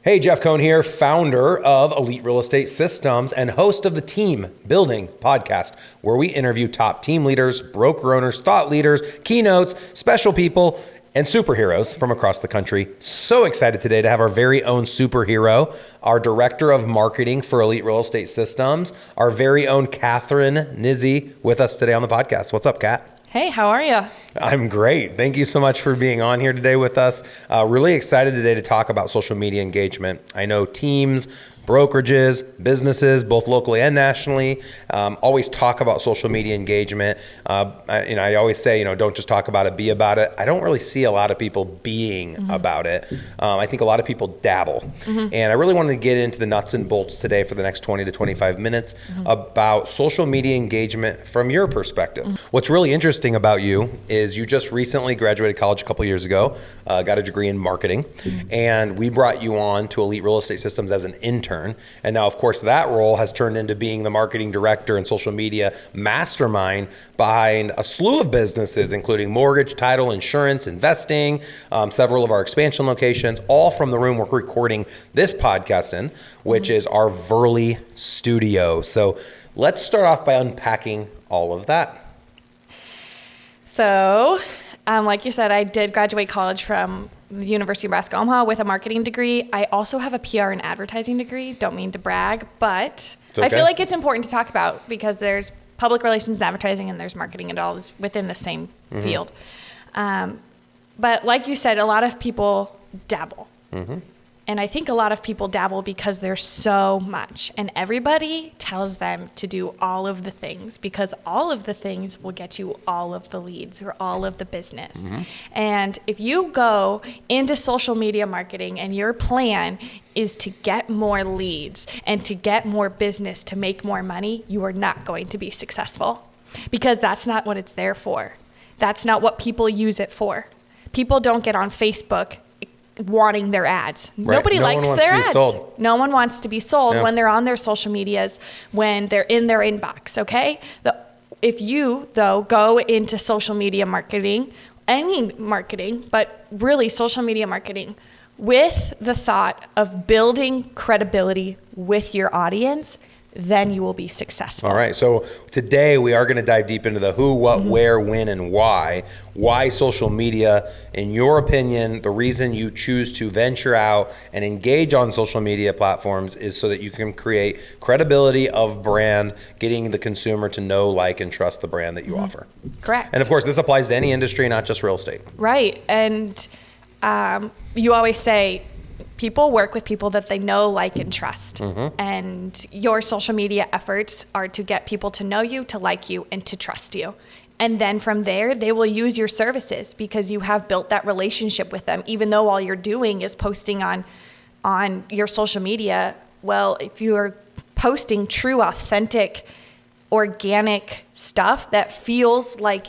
Hey, Jeff Cohn here, founder of Elite Real Estate Systems and host of the Team Building Podcast, where we interview top team leaders, broker owners, thought leaders, keynotes, special people, and superheroes from across the country. So excited today to have our very own superhero, our Director of Marketing for Elite Real Estate Systems, our very own Kathryn Nizzi, with us today on the podcast. What's up, Kat? Hey, how are you? I'm great. Thank you so much for being on here today with us. Really excited today to talk about social media engagement. I know teams, brokerages, businesses, both locally and nationally, always talk about social media engagement. I always say, don't just talk about it, be about it. I don't really see a lot of people being about it. I think a lot of people dabble. And I really wanted to get into the nuts and bolts today for the next 20 to 25 minutes about social media engagement from your perspective. What's really interesting about you is you just recently graduated college a couple years ago, got a degree in marketing, and we brought you on to Elite Real Estate Systems as an intern. And now, of course, that role has turned into being the marketing director and social media mastermind behind a slew of businesses, including mortgage, title, insurance, investing, several of our expansion locations, all from the room we're recording this podcast in, which is our Verley studio. So let's start off by unpacking all of that. So, like you said, I did graduate college from the University of Nebraska Omaha with a marketing degree. I also have a PR and advertising degree. Don't mean to brag, but okay. I feel like it's important to talk about because there's public relations and advertising and there's marketing, and all is within the same field. But like you said, a lot of people dabble. And I think a lot of people dabble because there's so much, and everybody tells them to do all of the things because all of the things will get you all of the leads or all of the business. And if you go into social media marketing and your plan is to get more leads and to get more business to make more money, you are not going to be successful because that's not what it's there for. That's not what people use it for. People don't get on Facebook wanting their ads. Right. Nobody likes their ads. Sold. No one wants to be sold when they're on their social medias, when they're in their inbox, okay? If you, though, go into social media marketing, any marketing, but really social media marketing, with the thought of building credibility with your audience, then you will be successful. All right. So today we are going to dive deep into the who, what, where, when, and why. Why social media, in your opinion, the reason you choose to venture out and engage on social media platforms is so that you can create credibility of brand, getting the consumer to know, like, and trust the brand that you offer. Correct. And of course, this applies to any industry, not just real estate. Right. And you always say, people work with people that they know, like, and trust. And your social media efforts are to get people to know you, to like you, and to trust you. And then from there, they will use your services because you have built that relationship with them, even though all you're doing is posting on your social media. Well, if you're posting true, authentic, organic stuff that feels like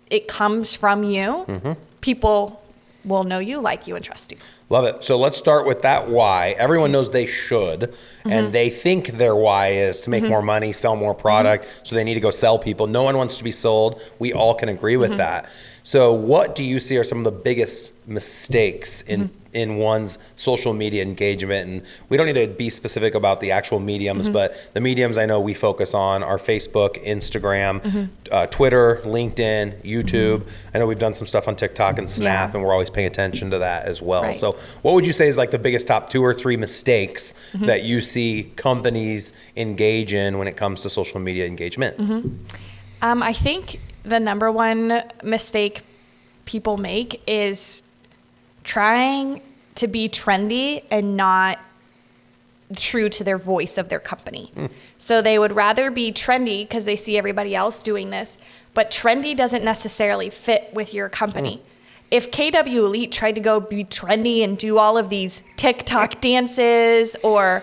it comes from you, people will know you, like you, and trust you. Love it. So let's start with that why. Everyone knows they should, and they think their why is to make more money, sell more product, so they need to go sell people. No one wants to be sold. We all can agree with that. So what do you see are some of the biggest mistakes in one's social media engagement? And we don't need to be specific about the actual mediums, but the mediums I know we focus on are Facebook, Instagram, Twitter, LinkedIn, YouTube. I know we've done some stuff on TikTok and Snap, and we're always paying attention to that as well. Right. So what would you say is like the biggest top 2 or 3 mistakes that you see companies engage in when it comes to social media engagement? I think the number one mistake people make is trying to be trendy and not true to their voice of their company. So they would rather be trendy because they see everybody else doing this, but trendy doesn't necessarily fit with your company. If KW Elite tried to go be trendy and do all of these TikTok dances or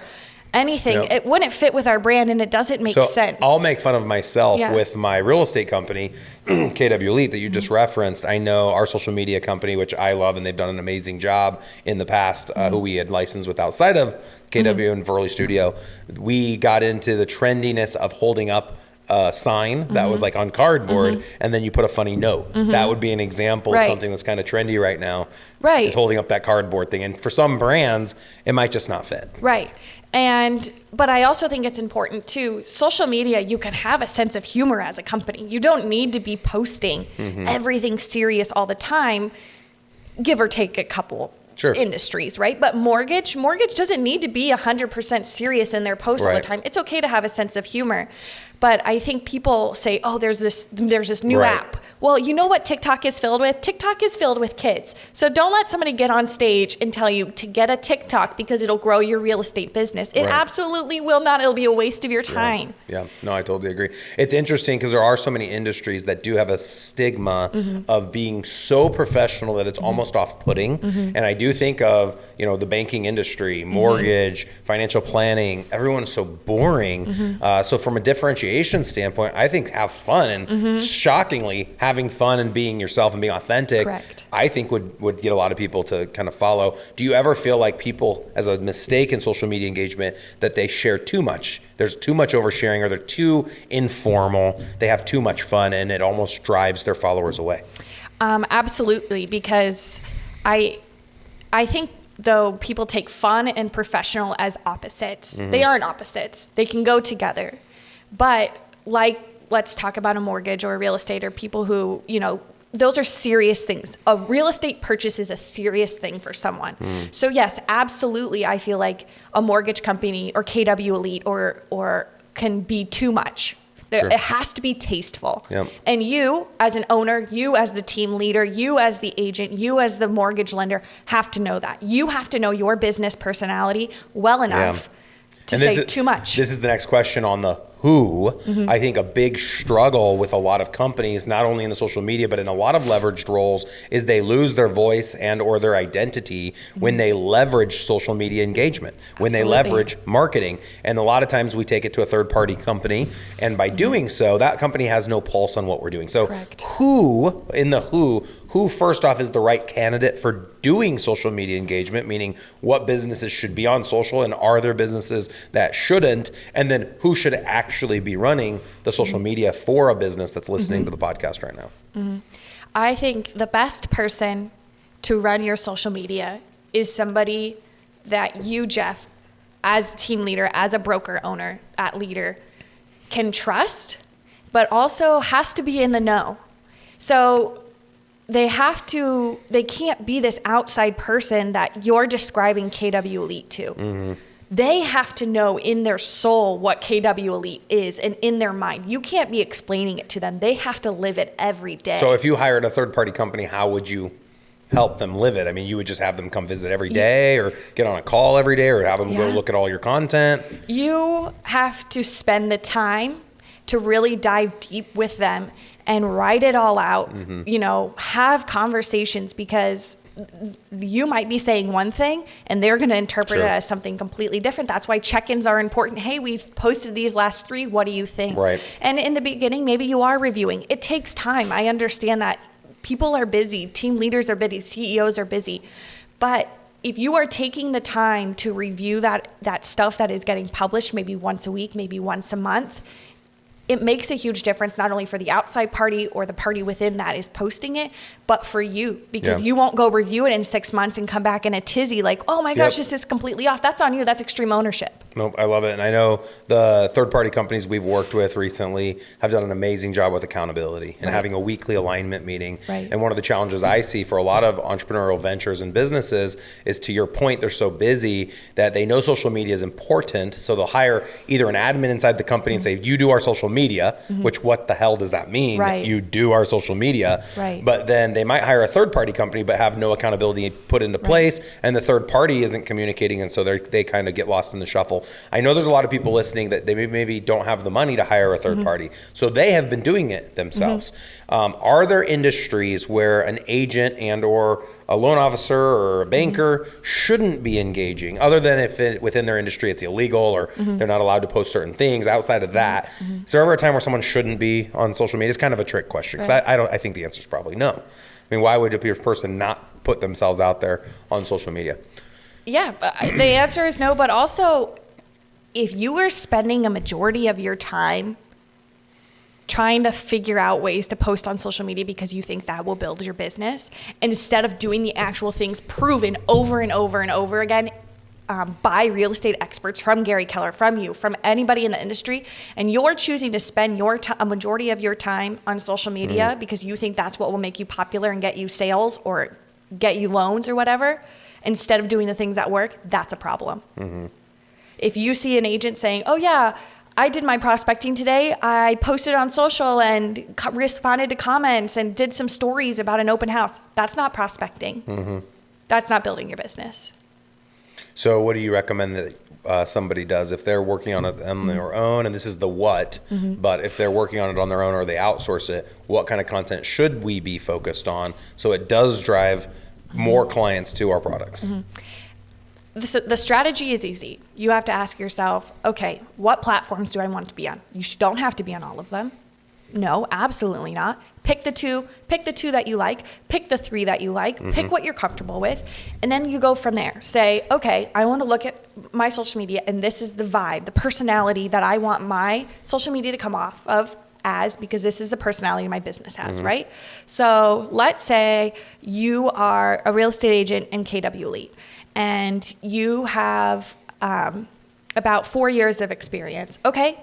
anything, it wouldn't fit with our brand, and it doesn't make sense. I'll make fun of myself with my real estate company, KW Elite, that you just referenced. I know our social media company, which I love, and they've done an amazing job in the past, who we had licensed with outside of KW and Verley Studio. We got into the trendiness of holding up sign that was like on cardboard, and then you put a funny note. That would be an example of something that's kind of trendy right now. Right. Is holding up that cardboard thing. And for some brands, it might just not fit. Right. But I also think it's important too. Social media, you can have a sense of humor as a company. You don't need to be posting everything serious all the time, give or take a couple industries, right? But mortgage doesn't need to be 100% serious in their posts all the time. It's okay to have a sense of humor. But I think people say, oh, there's this new app. Well, you know what TikTok is filled with? TikTok is filled with kids. So don't let somebody get on stage and tell you to get a TikTok because it'll grow your real estate business. It absolutely will not. It'll be a waste of your time. Yeah. No, I totally agree. It's interesting because there are so many industries that do have a stigma of being so professional that it's almost off-putting. And I do think of, the banking industry, mortgage, financial planning. Everyone is so boring. So from a differentiation standpoint, I think have fun and shockingly having fun and being yourself and being authentic, I think would get a lot of people to kind of follow. Do you ever feel like people, as a mistake in social media engagement, that they share too much? There's too much oversharing, or they're too informal, they have too much fun, and it almost drives their followers away? Absolutely, because I think though people take fun and professional as opposites. They aren't opposites. They can go together. But let's talk about a mortgage or a real estate or people who, those are serious things. A real estate purchase is a serious thing for someone. So yes, absolutely. I feel like a mortgage company or KW Elite or can be too much. It has to be tasteful. And you as an owner, you as the team leader, you as the agent, you as the mortgage lender have to know that. You have to know your business personality well enough to say too much. This is the next question on the who. I think a big struggle with a lot of companies, not only in the social media, but in a lot of leveraged roles, is they lose their voice and or their identity when they leverage social media engagement, when they leverage marketing. And a lot of times we take it to a third party company. And by doing so, that company has no pulse on what we're doing. So who first off is the right candidate for doing social media engagement, meaning what businesses should be on social and are there businesses that shouldn't, and then who should actually be running the social media for a business that's listening to the podcast right now? I think the best person to run your social media is somebody that you, Jeff, as team leader, as a broker owner at Leader, can trust, but also has to be in the know. So they can't be this outside person that you're describing KW Elite to. They have to know in their soul what KW Elite is and in their mind. You can't be explaining it to them. They have to live it every day. So if you hired a third-party company, how would you help them live it? I mean, you would just have them come visit every day or get on a call every day or have them go look at all your content? You have to spend the time to really dive deep with them and write it all out, have conversations, because you might be saying one thing and they're going to interpret it as something completely different. That's why check-ins are important. Hey, we've posted these last 3. What do you think? Right. And in the beginning, maybe you are reviewing. It takes time. I understand that. People are busy. Team leaders are busy. CEOs are busy. But if you are taking the time to review that stuff that is getting published maybe once a week, maybe once a month, it makes a huge difference, not only for the outside party or the party within that is posting it, but for you, because you won't go review it in 6 months and come back in a tizzy like, oh my gosh, this is completely off. That's on you. That's extreme ownership. Nope, I love it. And I know the third-party companies we've worked with recently have done an amazing job with accountability and having a weekly alignment meeting. And one of the challenges I see for a lot of entrepreneurial ventures and businesses is, to your point, they're so busy that they know social media is important. So they'll hire either an admin inside the company and say, you do our social media, which what the hell does that mean? You do our social media. But then they might hire a third-party company but have no accountability put into place, and the third party isn't communicating, and so they kind of get lost in the shuffle. I know there's a lot of people listening that they maybe don't have the money to hire a third party, so they have been doing it themselves. Are there industries where an agent and or a loan officer or a banker shouldn't be engaging, other than if within their industry it's illegal or they're not allowed to post certain things? Outside of that, is there ever a time where someone shouldn't be on social media? It's kind of a trick question, because I think the answer is probably no. I mean, why would a person not put themselves out there on social media? Yeah, the answer is no, but also if you are spending a majority of your time trying to figure out ways to post on social media because you think that will build your business, instead of doing the actual things proven over and over and over again by real estate experts, from Gary Keller, from you, from anybody in the industry, and you're choosing to spend a majority of your time on social media because you think that's what will make you popular and get you sales or get you loans or whatever, instead of doing the things that work. That's a problem. If you see an agent saying, oh yeah, I did my prospecting today, I posted on social and responded to comments and did some stories about an open house, that's not prospecting. That's not building your business. So what do you recommend that somebody does if they're working on it on their own? And this is the what, but if they're working on it on their own or they outsource it, what kind of content should we be focused on so it does drive more clients to our products? The strategy is easy. You have to ask yourself, okay, what platforms do I want to be on? You don't have to be on all of them. No, absolutely not. Pick the two that you like, pick the 3 that you like, pick what you're comfortable with, and then you go from there. Say, okay, I want to look at my social media, and this is the vibe, the personality that I want my social media to come off of as, because this is the personality my business has, right? So let's say you are a real estate agent in KW Elite, and you have about 4 years of experience. Okay,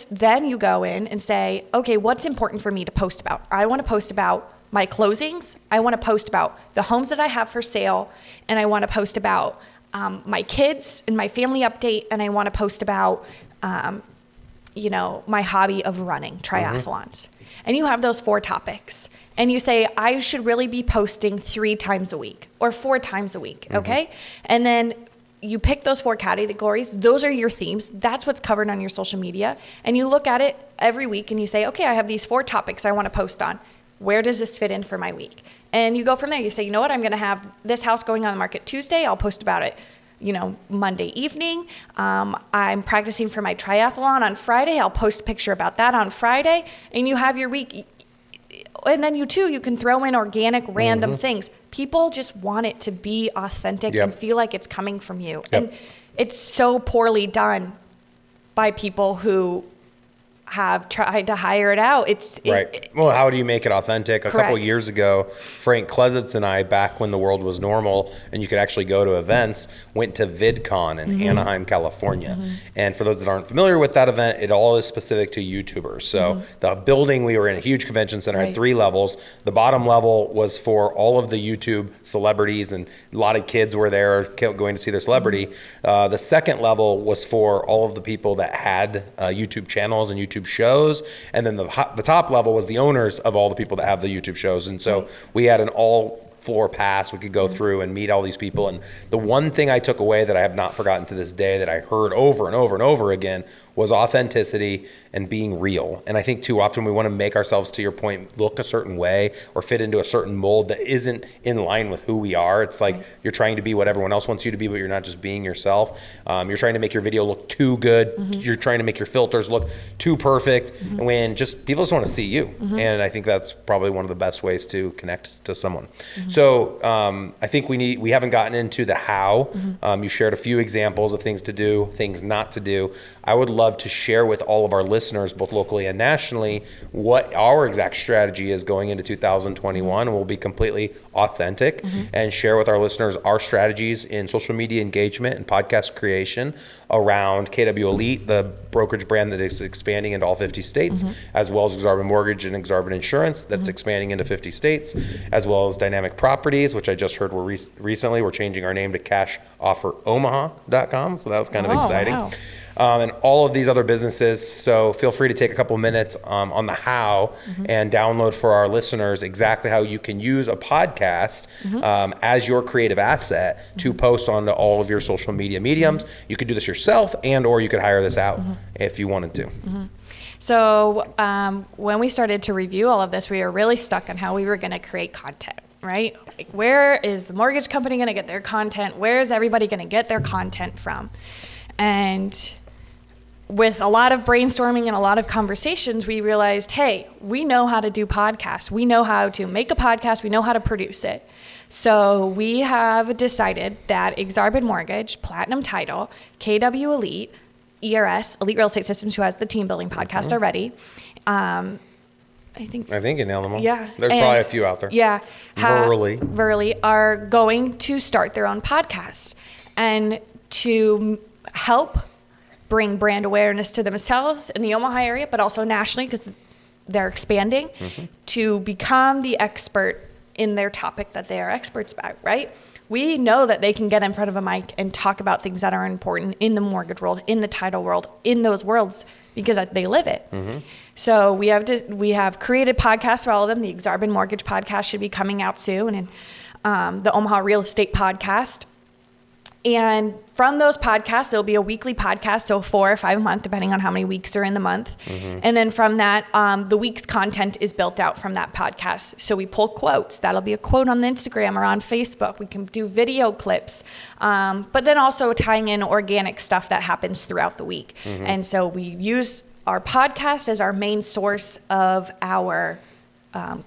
then you go in and say, okay, what's important for me to post about? I want to post about my closings. I want to post about the homes that I have for sale. And I want to post about my kids and my family update. And I want to post about, my hobby of running, triathlons. And you have those 4 topics. And you say, I should really be posting 3 times a week or 4 times a week, okay? And then you pick those 4 categories. Those are your themes. That's what's covered on your social media. And you look at it every week and you say, okay, I have these 4 topics I want to post on. Where does this fit in for my week? And you go from there. You say, you know what? I'm going to have this house going on the market Tuesday. I'll post about it, Monday evening. I'm practicing for my triathlon on Friday. I'll post a picture about that on Friday. And you have your week. And then you can throw in organic, random things. People just want it to be authentic and feel like it's coming from you. And it's so poorly done by people who have tried to hire it out. Well, how do you make it authentic? A couple of years ago, Frank Klesitz and I, back when the world was normal and you could actually go to events, went to VidCon in Anaheim, California. And for those that aren't familiar with that event, it all is specific to YouTubers. So the building, we were in a huge convention center, had 3 levels. The bottom level was for all of the YouTube celebrities, and a lot of kids were there going to see their celebrity. The second level was for all of the people that had YouTube channels and YouTube shows, and then the top level was the owners of all the people that have the YouTube shows. And so we had an all floor pass. We could go through and meet all these people. And the one thing I took away that I have not forgotten to this day, that I heard over and over and over again, was authenticity and being real. And I think too often we want to make ourselves, to your point, look a certain way or fit into a certain mold that isn't in line with who we are. It's like you're trying to be what everyone else wants you to be, but you're not just being yourself. You're trying to make your video look too good. You're trying to make your filters look too perfect, when just people just want to see you. And I think that's probably one of the best ways to connect to someone. So I think we haven't gotten into the how. You shared a few examples of things to do, things not to do. I would love to share with all of our listeners, both locally and nationally, what our exact strategy is going into 2021. And we'll be completely authentic and share with our listeners our strategies in social media engagement and podcast creation around KW Elite, the brokerage brand that is expanding into all 50 states, as well as Exarban Mortgage and Exarban Insurance that's expanding into 50 states, as well as Dynamic Properties, which I just heard recently we're changing our name to CashOfferOmaha.com. So that was kind of exciting. Wow. And all of these other businesses. So feel free to take a couple minutes on the how and download for our listeners exactly how you can use a podcast as your creative asset to post onto all of your social media mediums. You could do this yourself, and or you could hire this out if you wanted to. So when we started to review all of this, we were really stuck on how we were going to create content, right? Like, where is the mortgage company going to get their content? Where is everybody going to get their content from? And with a lot of brainstorming and a lot of conversations, we realized, hey, we know how to do podcasts. We know how to make a podcast. We know how to produce it. So we have decided that Exarban Mortgage, Platinum Title, KW Elite, ERS, Elite Real Estate Systems, who has the team building podcast already. I think you nailed them all. Yeah. There's probably a few out there. Yeah. Verily are going to start their own podcast, and to help bring brand awareness to themselves in the Omaha area, but also nationally, because they're expanding, to become the expert in their topic that they are experts about, right? We know that they can get in front of a mic and talk about things that are important in the mortgage world, in the title world, in those worlds, because they live it. So we have created podcasts for all of them. The Exarban Mortgage podcast should be coming out soon, and the Omaha Real Estate podcast. And from those podcasts, it'll be a weekly podcast, so 4 or 5 a month, depending on how many weeks are in the month. And then from that, the week's content is built out from that podcast. So we pull quotes. That'll be a quote on the Instagram or on Facebook. We can do video clips, but then also tying in organic stuff that happens throughout the week. And so we use our podcast as our main source of our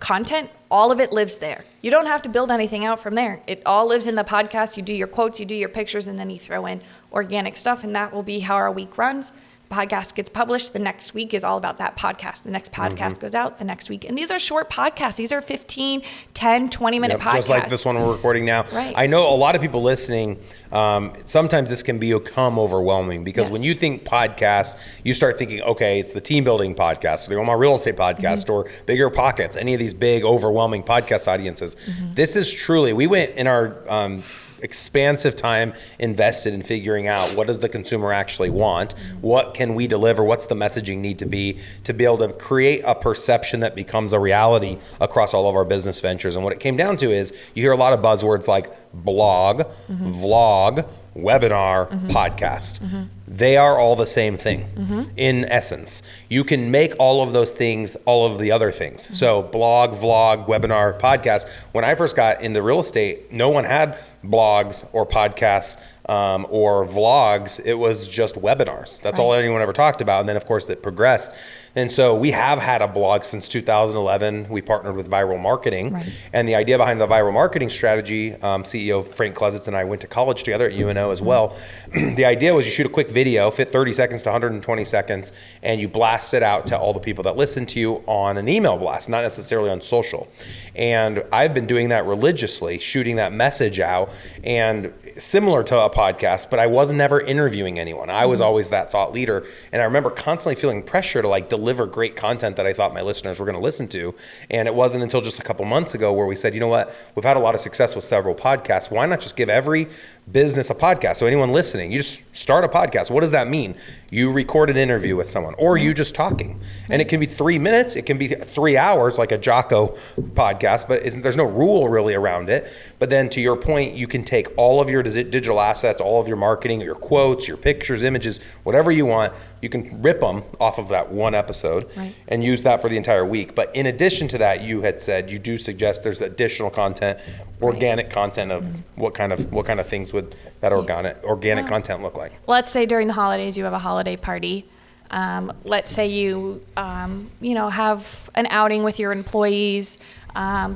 content. All of it lives there. You don't have to build anything out from there. It all lives in the podcast. You do your quotes, you do your pictures, and then you throw in organic stuff, and that will be how our week runs. Podcast gets published. The next week is all about that podcast. The next podcast goes out the next week. And these are short podcasts. These are 15, 10, 20-minute podcasts. Just like this one we're recording now. Right. I know a lot of people listening, sometimes this can become overwhelming, because when you think podcast, you start thinking, okay, it's the team building podcast, or the Omaha Real Estate podcast, or Bigger Pockets, any of these big, overwhelming podcast audiences. This is truly, we went in our expansive time invested in figuring out what does the consumer actually want, what can we deliver, what's the messaging need to be able to create a perception that becomes a reality across all of our business ventures. And what it came down to is you hear a lot of buzzwords like blog, vlog, webinar, podcast. They are all the same thing in essence. You can make all of those things all of the other things. So blog, vlog, webinar, podcast. When I first got into real estate, no one had blogs or podcasts or vlogs. It was just webinars. That's all anyone ever talked about. And then of course it progressed. And so we have had a blog since 2011. We partnered with Viral Marketing. And the idea behind the viral marketing strategy, CEO Frank Klesitz and I went to college together at UNO as well. The idea was you shoot a quick video, fit 30 seconds to 120 seconds, and you blast it out to all the people that listen to you on an email blast, not necessarily on social. And I've been doing that religiously, shooting that message out, and similar to a podcast, but I was never interviewing anyone. I was always that thought leader. And I remember constantly feeling pressure to deliver great content that I thought my listeners were going to listen to. And it wasn't until just a couple months ago where we said, you know what, we've had a lot of success with several podcasts. Why not just give every business a podcast? So anyone listening, you just start a podcast. What does that mean? You record an interview with someone, or you just talking. And it can be 3 minutes, it can be 3 hours like a Jocko podcast, but there's no rule really around it. But then to your point, you can take all of your digital assets, all of your marketing, your quotes, your pictures, images, whatever you want, you can rip them off of that one episode and use that for the entire week. But in addition to that, you had said you do suggest there's additional content, organic content of what kind of things would that organic content look like? Let's say during the holidays you have a holiday party. Let's say you have an outing with your employees.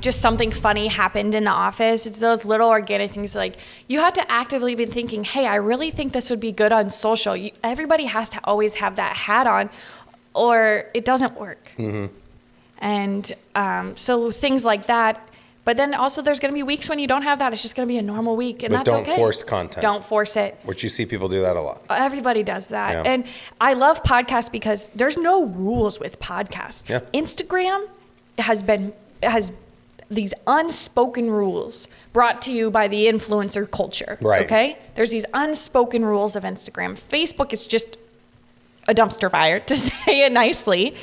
Just something funny happened in the office. It's those little organic things, like you have to actively be thinking, hey, I really think this would be good on social. Everybody has to always have that hat on, or it doesn't work. And so things like that. But then also there's going to be weeks when you don't have that. It's just going to be a normal week, and that's okay. But don't force content. Don't force it. Which you see people do that a lot. Everybody does that. Yeah. And I love podcasts because there's no rules with podcasts. Yeah. Instagram has these unspoken rules brought to you by the influencer culture. Right. Okay? There's these unspoken rules of Instagram. Facebook is just a dumpster fire, to say it nicely.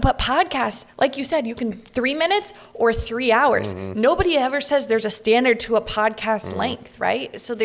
But podcasts, like you said, you can 3 minutes or 3 hours. Nobody ever says there's a standard to a podcast length, right? So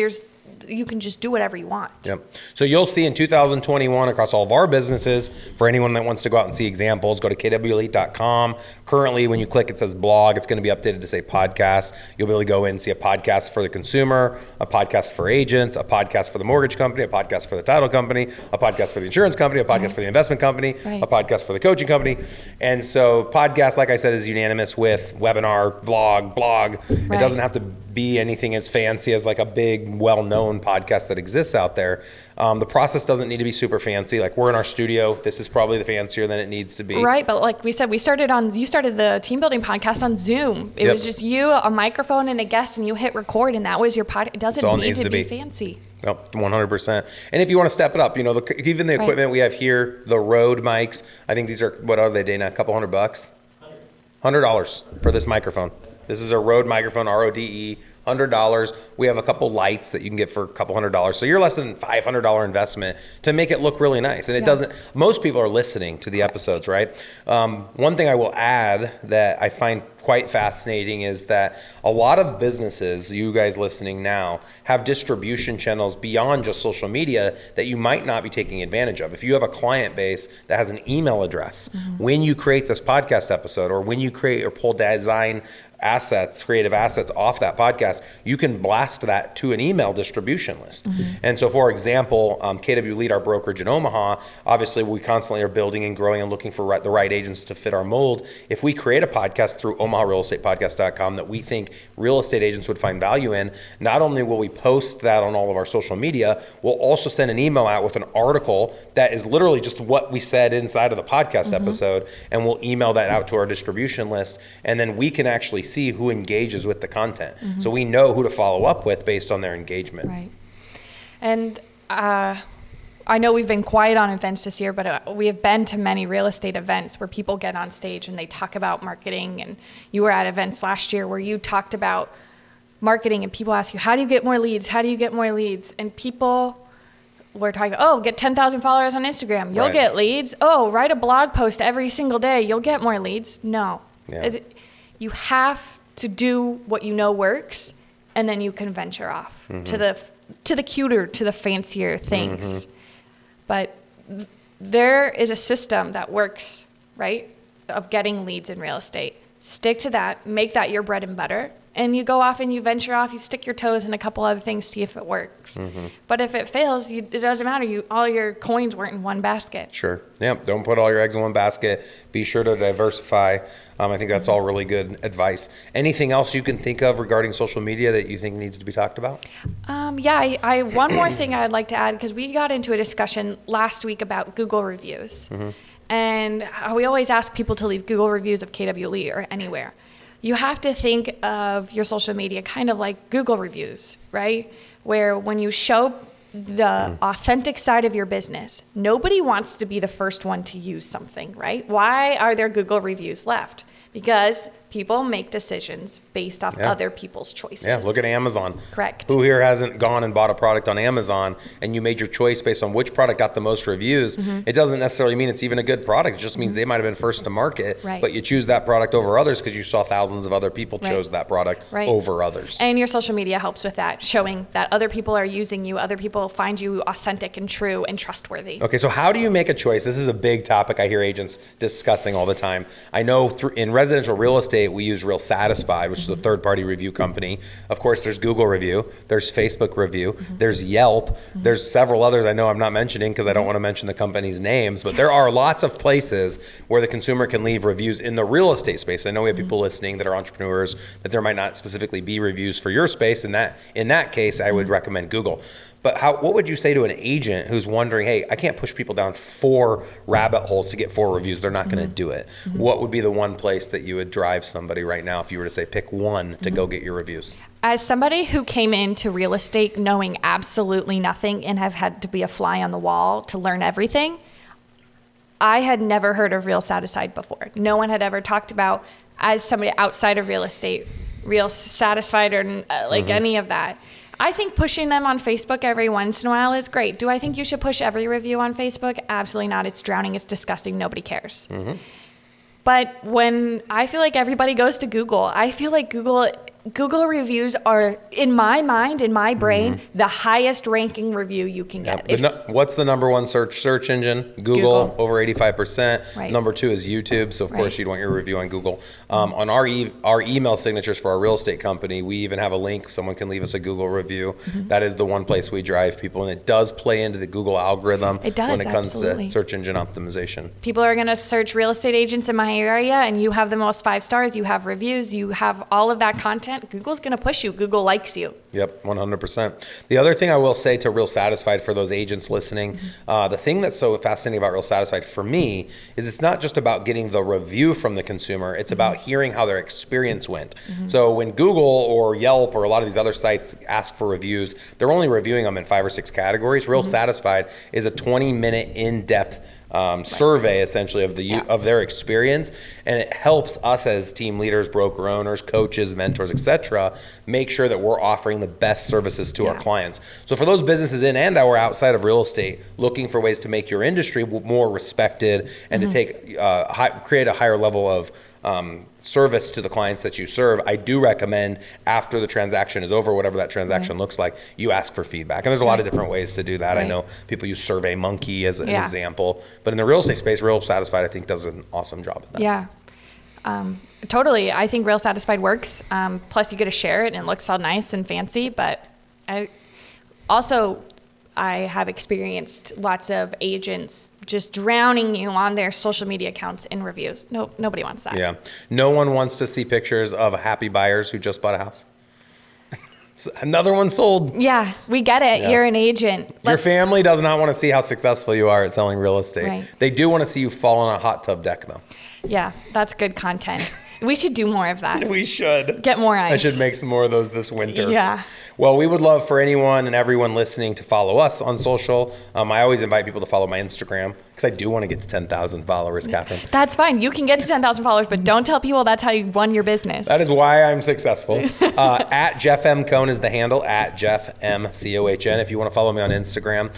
you can just do whatever you want. Yep. So you'll see in 2021 across all of our businesses, for anyone that wants to go out and see examples, go to kwelite.com. Currently, when you click, it says blog. It's going to be updated to say podcast. You'll be able to go in and see a podcast for the consumer, a podcast for agents, a podcast for the mortgage company, a podcast for the title company, a podcast for the insurance company, a podcast for the investment company, a podcast for the coaching company. And so podcast, like I said, is unanimous with webinar, vlog, blog. It doesn't have to be anything as fancy as like a big, well-known known podcast that exists out there. The process doesn't need to be super fancy. Like, we're in our studio. This is probably the fancier than it needs to be. Right, but like we said, you started the team building podcast on Zoom. It was just you, a microphone, and a guest, and you hit record, and that was your podcast. It doesn't need to be fancy. Nope, 100%. And if you want to step it up, even the equipment we have here, the Rode mics, I think these are, what are they, Dana? A couple $100? $100 for this microphone. This is a Rode microphone, RODE, $100. We have a couple lights that you can get for a couple $100. So you're less than $500 investment to make it look really nice. And it doesn't, most people are listening to the episodes, right? One thing I will add that I find quite fascinating is that a lot of businesses, you guys listening now, have distribution channels beyond just social media that you might not be taking advantage of. If you have a client base that has an email address, when you create this podcast episode, or when you create or pull design assets, creative assets off that podcast, you can blast that to an email distribution list. And so, for example, KW Lead, our brokerage in Omaha, obviously we constantly are building and growing and looking for the right agents to fit our mold. If we create a podcast through omaharealestatepodcast.com that we think real estate agents would find value in, not only will we post that on all of our social media, we'll also send an email out with an article that is literally just what we said inside of the podcast episode, and we'll email that out to our distribution list, and then we can actually see who engages with the content. So we know who to follow up with based on their engagement. Right. And I know we've been quiet on events this year, but we have been to many real estate events where people get on stage and they talk about marketing. And you were at events last year where you talked about marketing, and people ask you, how do you get more leads? How do you get more leads? And people were talking, get 10,000 followers on Instagram. You'll get leads. Oh, write a blog post every single day. You'll get more leads. No. You have to do what you know works, and then you can venture off to the cuter, to the fancier things. But there is a system that works, right, of getting leads in real estate. Stick to that, make that your bread and butter, and you go off and you venture off, you stick your toes in a couple other things, see if it works. But if it fails, it doesn't matter. All your coins weren't in one basket. Sure. Yeah. Don't put all your eggs in one basket. Be sure to diversify. I think that's all really good advice. Anything else you can think of regarding social media that you think needs to be talked about? I one more thing I'd like to add, because we got into a discussion last week about Google reviews. And we always ask people to leave Google reviews of KWLE or anywhere. You have to think of your social media kind of like Google reviews, right? Where when you show the authentic side of your business, nobody wants to be the first one to use something, right? Why are there Google reviews left? Because people make decisions based off other people's choices. Yeah, look at Amazon. Correct. Who here hasn't gone and bought a product on Amazon, and you made your choice based on which product got the most reviews? It doesn't necessarily mean it's even a good product. It just means they might have been first to market, but you choose that product over others because you saw thousands of other people chose that product over others. And your social media helps with that, showing that other people are using you, other people find you authentic and true and trustworthy. Okay, so how do you make a choice? This is a big topic I hear agents discussing all the time. I know in residential real estate, we use Real Satisfied, which is a third-party review company. Of course, there's Google review, there's Facebook review, there's Yelp, there's several others I know I'm not mentioning because I don't want to mention the company's names, but there are lots of places where the consumer can leave reviews in the real estate space. I know we have people listening that are entrepreneurs, that there might not specifically be reviews for your space. In that case, I would recommend Google. But what would you say to an agent who's wondering, hey, I can't push people down 4 rabbit holes to get 4 reviews. They're not going to do it. What would be the one place that you would drive somebody right now if you were to say pick one to go get your reviews? As somebody who came into real estate knowing absolutely nothing and have had to be a fly on the wall to learn everything, I had never heard of Real Satisfied before. No one had ever talked about, as somebody outside of real estate, Real Satisfied or any of that. I think pushing them on Facebook every once in a while is great. Do I think you should push every review on Facebook? Absolutely not. It's drowning. It's disgusting. Nobody cares. But when I feel like everybody goes to Google, I feel like Google reviews are, in my mind, in my brain, the highest ranking review you can get. What's the number one search engine? Google. Over 85%. Number 2 is YouTube. So of course you'd want your review on Google. On our email signatures for our real estate company, we even have a link. Someone can leave us a Google review. That is the one place we drive people, and it does play into the Google algorithm when it comes to search engine optimization. People are going to search real estate agents in my area, and you have the most 5 stars. You have reviews. You have all of that content. content, Google's going to push you. Google likes you. Yep, 100%. The other thing I will say to Real Satisfied for those agents listening, the thing that's so fascinating about Real Satisfied for me is it's not just about getting the review from the consumer, it's about hearing how their experience went. So when Google or Yelp or a lot of these other sites ask for reviews, they're only reviewing them in 5 or 6 categories. Real Satisfied is a 20-minute in-depth survey essentially of their experience, and it helps us as team leaders, broker owners, coaches, mentors, etc., make sure that we're offering the best services to our clients. So for those businesses in and or outside of real estate looking for ways to make your industry more respected and to take create a higher level of service to the clients that you serve, I do recommend after the transaction is over, whatever that transaction looks like, you ask for feedback. And there's a lot of different ways to do that. I know people use SurveyMonkey as an example, but in the real estate space, Real Satisfied, I think, does an awesome job of that. Yeah. Totally. I think Real Satisfied works. Plus you get to share it and it looks all nice and fancy, but I have experienced lots of agents just drowning you on their social media accounts in reviews. No, nobody wants that. Yeah. No one wants to see pictures of happy buyers who just bought a house. Another one sold. Yeah, we get it. Yeah. You're an agent. Your family does not want to see how successful you are at selling real estate. Right. They do want to see you fall on a hot tub deck, though. Yeah, that's good content. We should do more of that. We should. Get more eyes. I should make some more of those this winter. Yeah. Well, we would love for anyone and everyone listening to follow us on social. I always invite people to follow my Instagram because I do want to get to 10,000 followers, Kathryn. That's fine. You can get to 10,000 followers, but don't tell people that's how you run your business. That is why I'm successful. At Jeff M. Cohn is the handle, at Jeff M. Cohn, if you want to follow me on Instagram.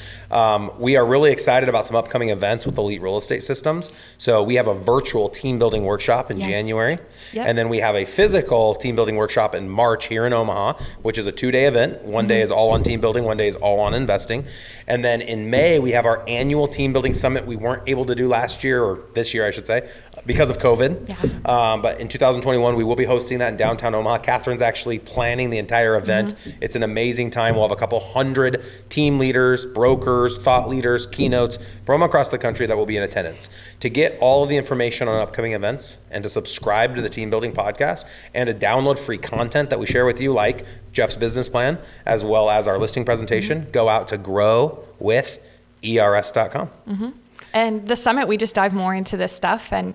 We are really excited about some upcoming events with Elite Real Estate Systems. So we have a virtual team building workshop in January. Yep. And then we have a physical team building workshop in March here in Omaha, which is a 2-day event. One day is all on team building, one day is all on investing. And then in May, we have our annual team building summit we weren't able to do last year, or this year, I should say, because of COVID. Yeah. But in 2021, we will be hosting that in downtown Omaha. Kathryn's actually planning the entire event. It's an amazing time. We'll have a couple hundred team leaders, brokers, thought leaders, keynotes from across the country that will be in attendance. To get all of the information on upcoming events and to subscribe to the Team Building Podcast and to download free content that we share with you, like Jeff's business plan, as well as our listing presentation, go out to growwithers.com. And the summit, we just dive more into this stuff, and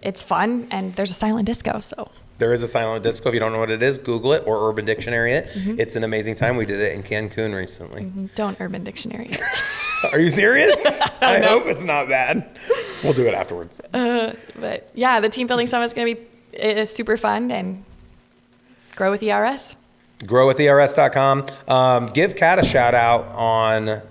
it's fun, and there's a silent disco, so. There is a silent disco. If you don't know what it is, Google it or Urban Dictionary it. It's an amazing time. We did it in Cancun recently. Don't Urban Dictionary it. Are you serious? I hope it's not bad. We'll do it afterwards. But yeah, the Team Building Summit is going to be super fun, and grow with ERS. Growwithers.com. Give Kat a shout out on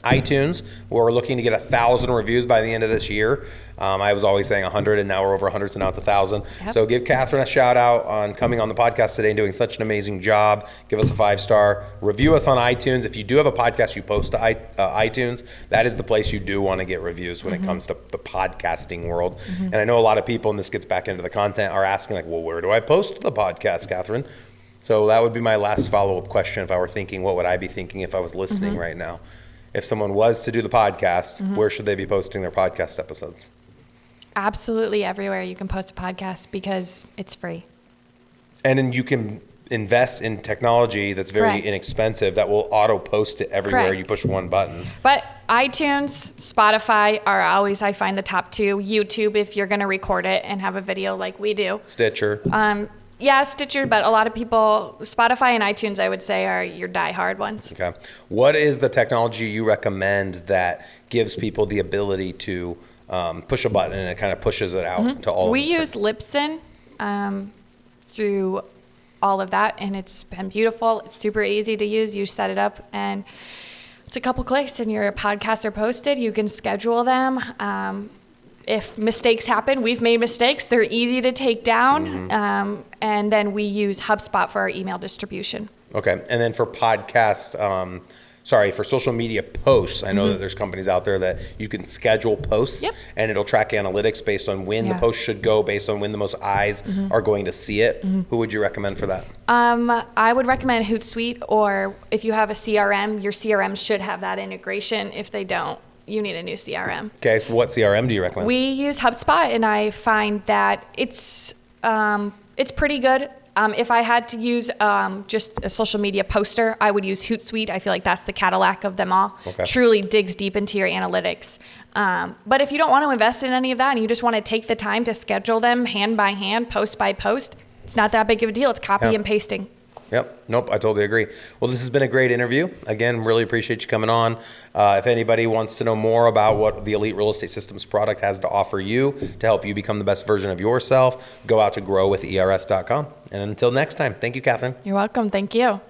iTunes. We're looking to get 1,000 reviews by the end of this year. I was always saying 100, and now we're over 100, so now it's 1,000. Yep. So give Kathryn a shout out on coming on the podcast today and doing such an amazing job. Give us a 5-star. Review us on iTunes. If you do have a podcast you post to iTunes, that is the place you do want to get reviews when it comes to the podcasting world. And I know a lot of people, and this gets back into the content, are asking like, well, where do I post the podcast, Kathryn? So that would be my last follow-up question. If I were thinking, what would I be thinking if I was listening right now? If someone was to do the podcast, where should they be posting their podcast episodes? Absolutely everywhere you can post a podcast because it's free. And then you can invest in technology that's very inexpensive that will auto-post it everywhere. You push one button. But iTunes, Spotify are always, I find, the top 2. YouTube, if you're going to record it and have a video like we do. Stitcher. Yeah, Stitcher, but a lot of people, Spotify and iTunes, I would say, are your die-hard ones. Okay. What is the technology you recommend that gives people the ability to push a button and it kind of pushes it out to all of We use Libsyn through all of that, and it's been beautiful. It's super easy to use. You set it up, and it's a couple clicks, and your podcasts are posted. You can schedule them. If mistakes happen, we've made mistakes. They're easy to take down. And then we use HubSpot for our email distribution. Okay. And then for podcast, for social media posts, I know that there's companies out there that you can schedule posts and it'll track analytics based on when the post should go, based on when the most eyes are going to see it. Who would you recommend for that? I would recommend Hootsuite, or if you have a CRM, your CRM should have that integration. If they don't, you need a new CRM. Okay, so what CRM do you recommend? We use HubSpot, and I find that it's pretty good. If I had to use just a social media poster, I would use Hootsuite. I feel like that's the Cadillac of them all. Okay. Truly digs deep into your analytics. But if you don't want to invest in any of that and you just want to take the time to schedule them hand by hand, post by post, it's not that big of a deal. It's copy and pasting. Yep. Nope. I totally agree. Well, this has been a great interview. Again, really appreciate you coming on. If anybody wants to know more about what the Elite Real Estate Systems product has to offer you to help you become the best version of yourself, go out to growwithers.com. And until next time, thank you, Kathryn. You're welcome. Thank you.